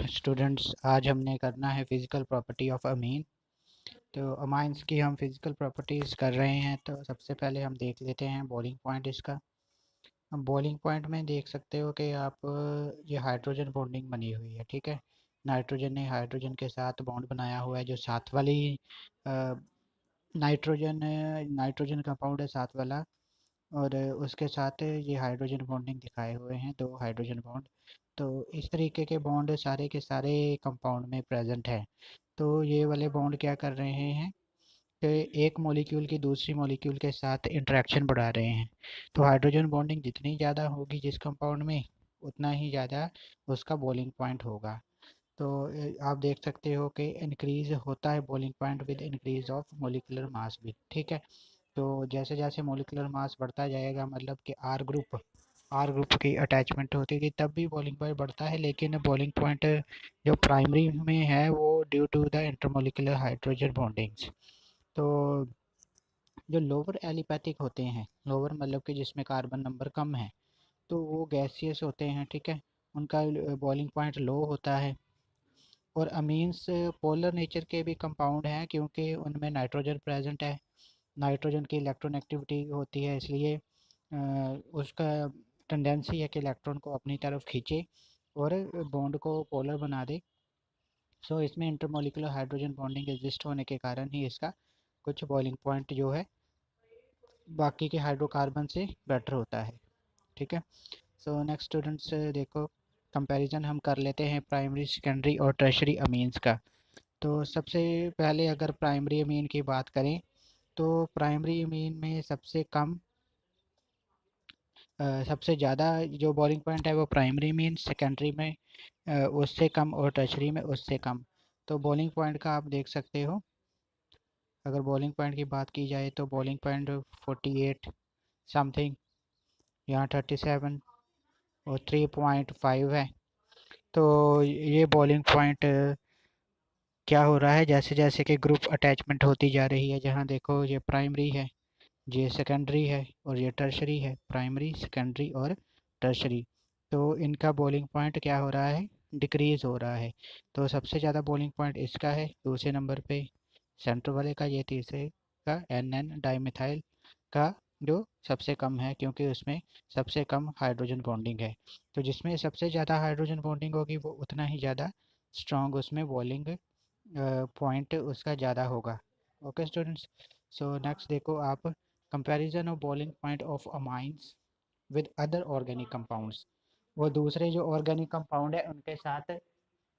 Students, आज हमने करना है फिज़िकल प्रॉपर्टी ऑफ अमीन। तो अमाइंस की हम फिज़िकल प्रॉपर्टीज़ कर रहे हैं। तो सबसे पहले हम देख लेते हैं बॉइलिंग पॉइंट इसका। अब बॉइलिंग पॉइंट में देख सकते हो कि आप ये हाइड्रोजन बॉन्डिंग बनी हुई है, ठीक है। नाइट्रोजन ने हाइड्रोजन के साथ बॉन्ड बनाया हुआ है, जो साथ वाली नाइट्रोजन नाइट्रोजन कंपाउंड है साथ वाला, और उसके साथ ये हाइड्रोजन बॉन्डिंग दिखाए हुए हैं, दो हाइड्रोजन बॉन्ड। तो इस तरीके के बॉन्ड सारे के सारे कंपाउंड में प्रेजेंट है। तो ये वाले बॉन्ड क्या कर रहे हैं कि एक मॉलिक्यूल की दूसरी मॉलिक्यूल के साथ इंटरेक्शन बढ़ा रहे हैं। तो हाइड्रोजन बॉन्डिंग जितनी ज़्यादा होगी जिस कंपाउंड में, उतना ही ज़्यादा उसका बॉइलिंग पॉइंट होगा। तो आप देख सकते हो कि इंक्रीज होता है boiling point with increase of molecular mass भी, ठीक है। तो जैसे जैसे मोलिकुलर मास बढ़ता जाएगा, मतलब कि आर ग्रुप की अटैचमेंट होती गई, तब भी बॉइलिंग पॉइंट बढ़ता है। लेकिन बॉइलिंग पॉइंट जो प्राइमरी में है वो due to the intermolecular hydrogen bondings. तो जो लोअर एलिपैथिक होते हैं, लोअर मतलब कि जिसमें कार्बन नंबर कम है, तो वो गैसियस होते हैं, ठीक है। उनका बॉइलिंग पॉइंट लो होता है। और अमीन्स पोलर नेचर के भी कंपाउंड हैं, क्योंकि उनमें नाइट्रोजन प्रेजेंट है। नाइट्रोजन की इलेक्ट्रोनेगेटिविटी होती है, इसलिए उसका टेंडेंसी है कि इलेक्ट्रॉन को अपनी तरफ खींचे और बॉन्ड को पोलर बना दे। सो इसमें इंटरमोलिकुलर हाइड्रोजन बॉन्डिंग एग्जिस्ट होने के कारण ही इसका कुछ बॉइलिंग पॉइंट जो है बाकी के हाइड्रोकार्बन से बेटर होता है, ठीक है। सो नेक्स्ट स्टूडेंट्स देखो, कंपैरिजन हम कर लेते हैं प्राइमरी, सेकेंडरी और टर्शरी अमीन्स का। तो सबसे पहले अगर प्राइमरी अमीन की बात करें, तो प्राइमरी अमीन में सबसे ज़्यादा जो बॉइलिंग पॉइंट है वो प्राइमरी में, सेकेंडरी में उससे कम, और टर्शरी में उससे कम। तो बॉइलिंग पॉइंट का आप देख सकते हो, अगर बॉइलिंग पॉइंट की बात की जाए तो बॉइलिंग पॉइंट 48 समथिंग, यहाँ 37 और 3.5 है। तो ये बॉइलिंग पॉइंट क्या हो रहा है, जैसे जैसे कि ग्रुप अटैचमेंट होती जा रही है, जहाँ देखो ये प्राइमरी है, ये सेकेंडरी है और ये टर्शरी है। प्राइमरी, सेकेंडरी और टर्शरी, तो इनका बॉइलिंग पॉइंट क्या हो रहा है, डिक्रीज़ हो रहा है। तो सबसे ज़्यादा बॉइलिंग पॉइंट इसका है, दूसरे नंबर पे सेंटर वाले का, ये तीसरे का एन एन डाईमिथाइल का जो सबसे कम है, क्योंकि उसमें सबसे कम हाइड्रोजन बॉन्डिंग है। तो जिसमें सबसे ज़्यादा हाइड्रोजन बॉन्डिंग होगी वो उतना ही ज़्यादा स्ट्रॉन्ग उसमें बॉइलिंग पॉइंट उसका ज़्यादा होगा। ओके स्टूडेंट्स, सो नेक्स्ट देखो आप, comparison of boiling point of amines with other organic compounds. वो दूसरे जो ऑर्गेनिक कंपाउंड है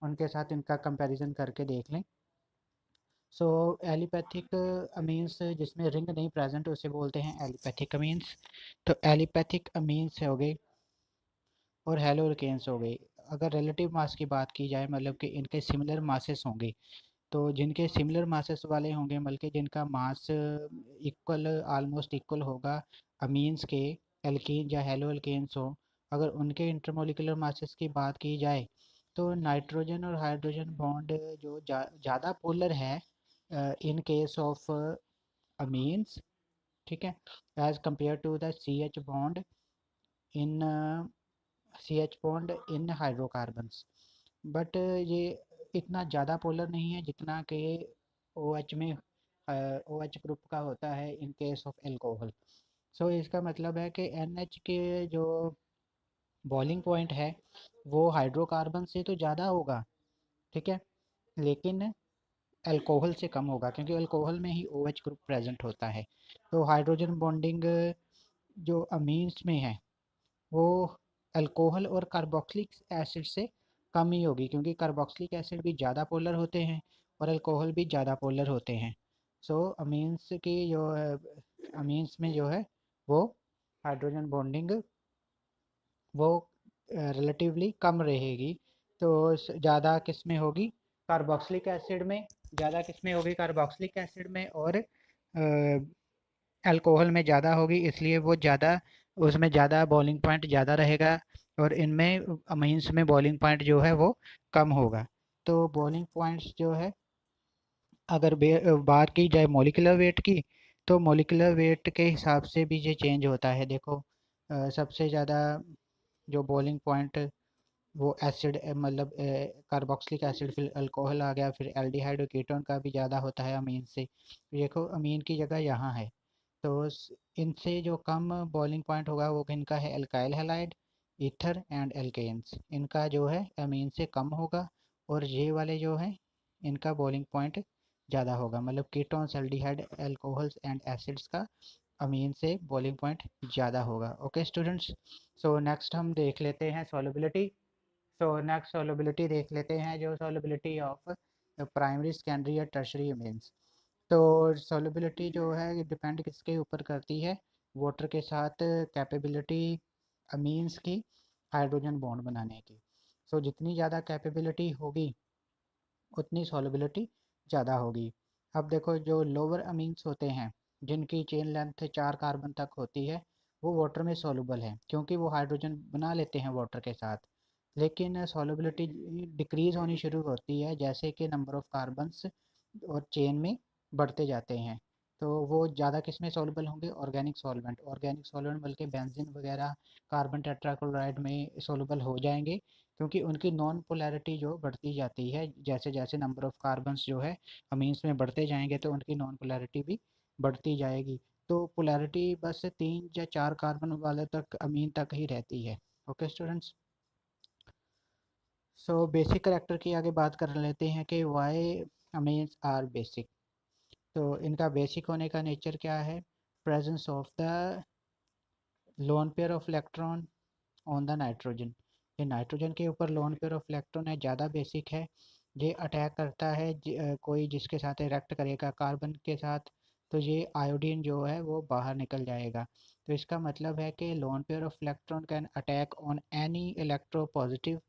उनके साथ इनका कंपैरिजन करके देख लें। सो एलिपैथिक अमीन्स जिसमें रिंग नहीं प्रेजेंट उसे बोलते हैं एलिपैथिक अमीन्स। तो एलिपैथिक अमीन्स हो गए और हेलोकेन्स हो गए। अगर रिलेटिव मास की बात की जाए, मतलब कि इनके सिमिलर मासेस होंगे, तो जिनके सिमिलर मासेस वाले होंगे, बल्कि जिनका मास इक्वल, ऑलमोस्ट इक्वल होगा अमीन्स के, एल्कीन या हेलो एल्केन्स हो, अगर उनके इंटरमोलिकुलर मासेस की बात की जाए, तो नाइट्रोजन और हाइड्रोजन बॉन्ड जो ज़्यादा पोलर है इन केस ऑफ अमीन्स, ठीक है, as compare to the C H bond in hydrocarbons. But ये इतना ज़्यादा पोलर नहीं है जितना कि ओ एच में ओ एच ग्रुप का होता है इन केस ऑफ एल्कोहल। सो इसका मतलब है कि एन एच के जो बॉइलिंग पॉइंट है वो हाइड्रोकार्बन से तो ज़्यादा होगा, ठीक है, लेकिन अल्कोहल से कम होगा, क्योंकि अल्कोहल में ही ओ एच ग्रुप प्रेजेंट होता है। तो हाइड्रोजन बॉन्डिंग जो अमीन्स में है वो अल्कोहल और कार्बोक्सिलिक एसिड से कम ही होगी, क्योंकि कार्बोक्सिलिक एसिड भी ज़्यादा पोलर होते हैं और अल्कोहल भी ज़्यादा पोलर होते हैं। सो अमीन्स में जो है वो हाइड्रोजन बॉन्डिंग वो रिलेटिवली कम रहेगी। तो ज़्यादा किस में होगी, कार्बोक्सिलिक एसिड में, ज़्यादा किस में होगी, कार्बोक्सिलिक एसिड में, और अल्कोहल में ज़्यादा होगी, इसलिए वो ज़्यादा, उसमें ज़्यादा बॉइलिंग पॉइंट ज़्यादा रहेगा, और इनमें अमीन्स में बॉइलिंग पॉइंट जो है वो कम होगा। तो बॉइलिंग पॉइंट्स जो है, अगर बात की जाए मॉलिक्यूलर वेट की, तो मॉलिक्यूलर वेट के हिसाब से भी ये चेंज होता है। देखो सबसे ज़्यादा जो बॉइलिंग पॉइंट वो एसिड मतलब कार्बोक्सिलिक एसिड, फिर अल्कोहल आ गया, फिर एल्डिहाइड और कीटोन का भी ज़्यादा होता है अमीन से। देखो अमीन की जगह यहाँ है। तो इनसे जो कम बॉइलिंग पॉइंट होगा वो इनका है alkyl halide, ether and alkenes, इनका जो है अमीन से कम होगा। और ये वाले जो हैं इनका बॉइलिंग पॉइंट ज़्यादा होगा, मतलब ketones, aldehyde, alcohols and acids का अमीन से बॉइलिंग पॉइंट ज़्यादा होगा। ओके स्टूडेंट्स, सो नेक्स्ट हम देख लेते हैं सॉल्युबिलिटी। सो नेक्स्ट सॉल्युबिलिटी देख लेते हैं, जो सॉल्युबिलिटी ऑफ प्राइमरी, सेकेंडरी या टर्शरी अमीन्स। तो सॉल्युबिलिटी जो है ये डिपेंड किसके ऊपर करती है, वाटर के साथ कैपेबिलिटी अमीन्स की हाइड्रोजन बॉन्ड बनाने की। सो जितनी ज़्यादा कैपेबिलिटी होगी उतनी सॉल्युबिलिटी ज़्यादा होगी। अब देखो जो लोअर अमीन्स होते हैं जिनकी चेन लेंथ 4 कार्बन तक होती है, वो वाटर में सॉल्युबल है क्योंकि वो हाइड्रोजन बना लेते हैं वाटर के साथ। लेकिन सॉल्युबिलिटी डिक्रीज होनी शुरू होती है जैसे कि नंबर ऑफ कार्बन्स और चेन में बढ़ते जाते हैं। तो वो ज़्यादा किस में सॉल्युबल होंगे, ऑर्गेनिक सॉल्वेंट बल्कि बेंजीन वगैरह कार्बन टेट्राक्लोराइड में सॉल्युबल हो जाएंगे, क्योंकि उनकी नॉन पोलैरिटी जो बढ़ती जाती है, जैसे जैसे नंबर ऑफ कार्बन्स जो है अमीन्स में बढ़ते जाएंगे तो उनकी नॉन पोलैरिटी भी बढ़ती जाएगी। तो पोलैरिटी बस 3 या 4 कार्बन वाले तक अमीन तक ही रहती है। Okay students, so basic character की आगे बात कर लेते हैं कि वाई अमीन्स आर बेसिक। तो इनका बेसिक होने का नेचर क्या है, presence of the lone pair of electron on the nitrogen. ये नाइट्रोजन के ऊपर लोन पेयर ऑफ इलेक्ट्रॉन है, ज़्यादा बेसिक है। ये अटैक करता है कोई जिसके साथ रिएक्ट करेगा कार्बन के साथ, तो ये आयोडीन जो है वो बाहर निकल जाएगा। तो इसका मतलब है कि loan pair of electron can attack on any electropositive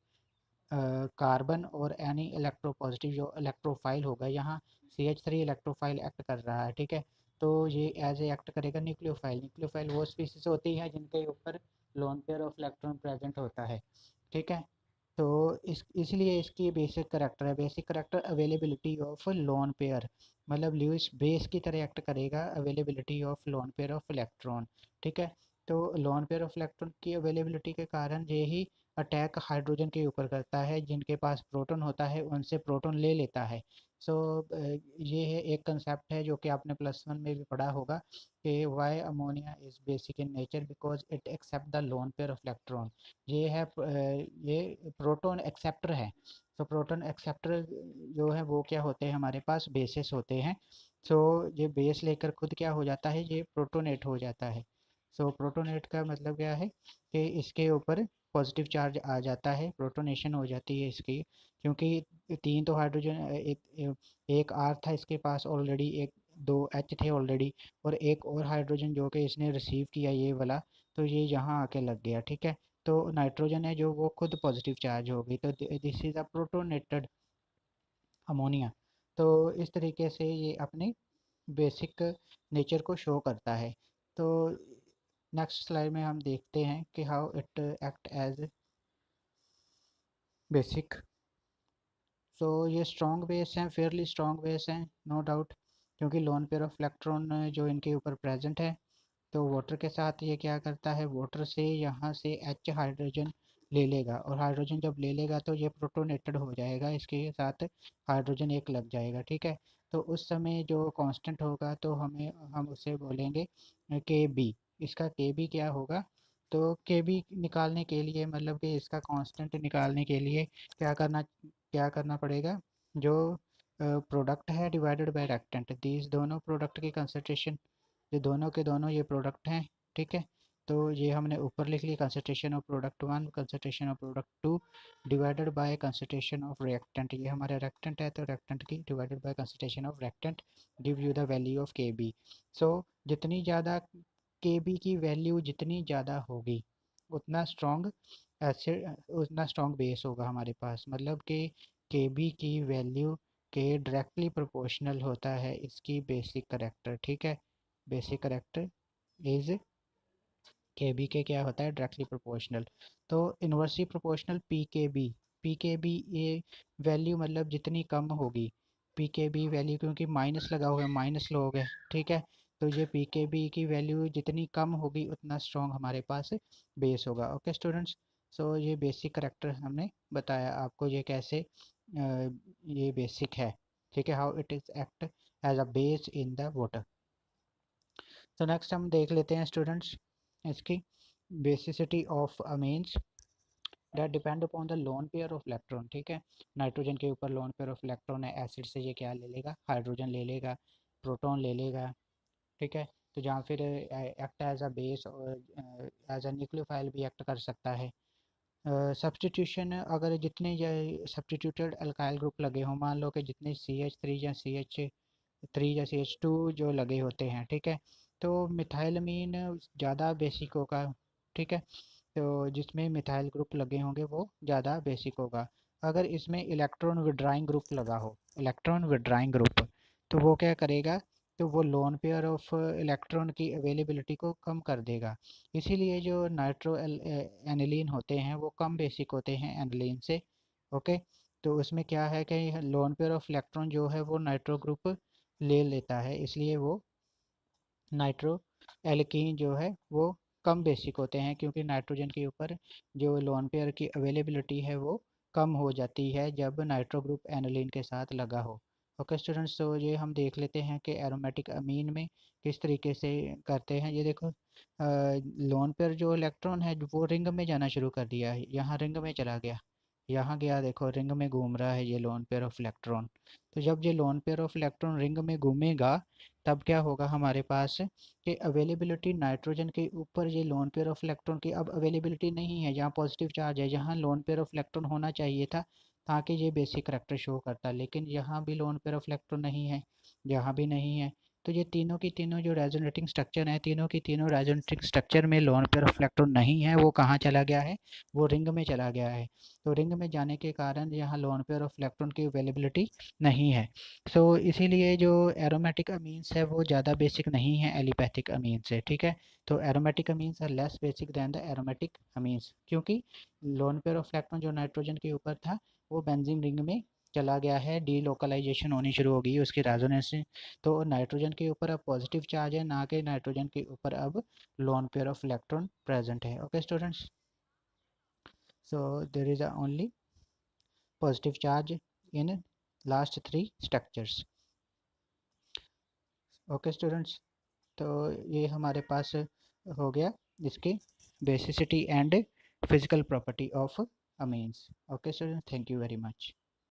carbon और एनी इलेक्ट्रोपॉजिटिव जो इलेक्ट्रोफाइल होगा। यहाँ CH3 इलेक्ट्रोफाइल एक्ट कर रहा है, ठीक है। तो ये एज ए एक्ट करेगा न्यूक्लियोफाइल। न्यूक्लियोफाइल वो स्पीसीज होती है जिनके ऊपर lone pair of electron present होता है, ठीक है। तो इसलिए इसकी बेसिक करेक्टर है, basic character availability of lone pair, मतलब ल्यूइस बेस की तरह एक्ट करेगा availability of loan pair of electron, ठीक है। तो लोन पेयर ऑफ इलेक्ट्रॉन की अवेलेबिलिटी के कारण ये ही अटैक हाइड्रोजन के ऊपर करता है, जिनके पास प्रोटॉन होता है उनसे प्रोटॉन ले लेता है। सो ये है एक कंसेप्ट है जो कि आपने +1 में भी पढ़ा होगा कि why ammonia is basic in nature because it accept the lone pair of electron. ये है ये प्रोटॉन एक्सेप्टर है। तो प्रोटॉन एक्सेप्टर जो है वो क्या होते हैं, हमारे पास बेसिस होते हैं। सो ये बेस लेकर खुद क्या हो जाता है, ये प्रोटोनेट हो जाता है। सो प्रोटोनेट का मतलब क्या है कि इसके ऊपर पॉजिटिव चार्ज आ जाता है, प्रोटोनेशन हो जाती है इसकी, क्योंकि 3 तो हाइड्रोजन एक आर था इसके पास ऑलरेडी, एक 2 H थे ऑलरेडी, और एक और हाइड्रोजन जो कि इसने रिसीव किया ये वाला, तो ये यहाँ आके लग गया, ठीक है। तो नाइट्रोजन है जो वो खुद पॉजिटिव चार्ज हो गई, तो this is a protonated ammonia. तो इस तरीके से ये अपने बेसिक नेचर को शो करता है। तो नेक्स्ट स्लाइड में हम देखते हैं कि how it act as basic. So ये स्ट्रॉन्ग बेस हैं, फेयरली स्ट्रॉन्ग बेस हैं, नो डाउट, क्योंकि लोन पेयर ऑफ इलेक्ट्रॉन जो इनके ऊपर प्रेजेंट है। तो वाटर के साथ ये क्या करता है, वाटर से यहाँ से H हाइड्रोजन ले लेगा, और हाइड्रोजन जब ले लेगा तो ये प्रोटोनेटेड हो जाएगा, इसके साथ हाइड्रोजन एक लग जाएगा, ठीक है। तो उस समय जो कांस्टेंट होगा तो हम उसे बोलेंगे KB। इसका KB क्या होगा, तो KB निकालने के लिए, मतलब कि इसका कांस्टेंट निकालने के लिए क्या करना पड़ेगा, जो प्रोडक्ट है डिवाइडेड बाय रिएक्टेंट, दीज दोनों प्रोडक्ट की कंसंट्रेशन, ये दोनों के दोनों ये प्रोडक्ट हैं, ठीक है। तो ये हमने ऊपर लिख लिया, concentration of product 1 concentration of product 2 divided by concentration of reactant, ये हमारा रिएक्टेंट है, तो रिएक्टेंट की divided by concentration of reactant give you the value of KB। सो जितनी ज़्यादा KB की वैल्यू जितनी ज़्यादा होगी उतना स्ट्रॉन्ग एसिड, उतना स्ट्रॉन्ग बेस होगा हमारे पास, मतलब कि KB की वैल्यू के डायरेक्टली प्रोपोर्शनल होता है इसकी बेसिक करेक्टर, ठीक है। बेसिक करेक्टर इज KB के क्या होता है, डायरेक्टली प्रोपोर्शनल। तो इन्वर्सली प्रोपोर्शनल PKB ये वैल्यू मतलब जितनी कम होगी, PKB वैल्यू, क्योंकि माइनस लगा हुआ है, माइनस लोग है, ठीक है। तो ये PKB की वैल्यू जितनी कम होगी उतना स्ट्रॉन्ग हमारे पास बेस होगा। ओके स्टूडेंट्स, सो ये बेसिक करेक्टर हमने बताया आपको, ये कैसे ये बेसिक है, ठीक है, how it is act as a base in the water. तो नेक्स्ट हम देख लेते हैं स्टूडेंट्स इसकी basicity of amines that depend upon the lone pair of electron, ठीक है, नाइट्रोजन के ऊपर लोन पेयर ऑफ इलेक्ट्रॉन है, एसिड से ये क्या ले लेगा, हाइड्रोजन ले लेगा, प्रोटॉन ले लेगा, ठीक है। तो जहाँ फिर एक्ट एज अ बेस और एज अ न्यूक्लियोफाइल भी एक्ट कर सकता है। सब्सटीट्यूशन, अगर जितने सब्सटीट्यूटेड अल्काइल ग्रुप लगे हों, मान लो कि जितने CH3 या CH3 या CH2 जो लगे होते हैं, ठीक है, तो मिथाइलमीन ज़्यादा बेसिक होगा, ठीक है, तो जिसमें मिथाइल ग्रुप लगे होंगे वो ज़्यादा बेसिक होगा। अगर इसमें इलेक्ट्रॉन विड्राइंग ग्रुप लगा हो, इलेक्ट्रॉन विड्राइंग ग्रुप, तो वो क्या करेगा, तो वो लोन पेयर ऑफ इलेक्ट्रॉन की अवेलेबिलिटी को कम कर देगा। इसीलिए जो नाइट्रो एनिलीन होते हैं वो कम बेसिक होते हैं एनिलीन से, ओके। तो उसमें क्या है कि लोन पेयर ऑफ इलेक्ट्रॉन जो है वो नाइट्रो ग्रुप ले लेता है, इसलिए वो नाइट्रो एल्कीन जो है वो कम बेसिक होते हैं, क्योंकि नाइट्रोजन के ऊपर जो लोन पेयर की अवेलेबिलिटी है वो कम हो जाती है जब नाइट्रो ग्रुप एनिलीन के साथ लगा हो। ओके स्टूडेंट्स, तो ये हम देख लेते हैं कि एरोमेटिक अमीन में किस तरीके से करते हैं। ये देखो लोन पेयर जो इलेक्ट्रॉन है वो रिंग में जाना शुरू कर दिया है, यहाँ रिंग में चला गया, यहाँ गया, देखो रिंग में घूम रहा है ये लोन पेयर ऑफ इलेक्ट्रॉन। तो जब ये loan pair of electron ring में घूमेगा तब क्या होगा हमारे पास कि अवेलेबिलिटी नाइट्रोजन के ऊपर ये लोन पेयर ऑफ इलेक्ट्रॉन की अब अवेलेबिलिटी नहीं है, जहाँ पॉजिटिव चार्ज है, जहाँ लोन पेयर ऑफ इलेक्ट्रॉन होना चाहिए था ताकि ये बेसिक करैक्टर शो करता, लेकिन यहाँ भी लोन पेयर ऑफ इलेक्ट्रॉन नहीं है, यहाँ भी नहीं है। तो ये तीनों की तीनों जो रेजोनेटिंग स्ट्रक्चर है, तीनों की तीनों रेजोनेटिंग स्ट्रक्चर में लोन पेयर ऑफ इलेक्ट्रॉन नहीं है, वो कहाँ चला गया है, वो रिंग में चला गया है। तो रिंग में जाने के कारण यहाँ लोन पेयर ऑफ इलेक्ट्रॉन की अवेलेबिलिटी नहीं है। सो इसीलिए जो एरोमेटिक अमीन्स है वो ज़्यादा बेसिक नहीं है एलिपैथिक अमीन से, ठीक है। तो aromatic amines are less basic than the aromatic amines, क्योंकि लोन पेयर ऑफ इलेक्ट्रॉन जो नाइट्रोजन के ऊपर था वो बेंजीन रिंग में चला गया है, डीलोकलाइजेशन होनी शुरू हो गई है उसकी रेजोनेंस से। तो नाइट्रोजन के ऊपर अब पॉजिटिव चार्ज है, ना कि नाइट्रोजन के ऊपर अब lone pair of electron present है। Okay students, so there is a only positive charge in last three structures. Okay students, तो ये हमारे पास हो गया इसकी basicity and physical property of amines. Okay student, thank you very much.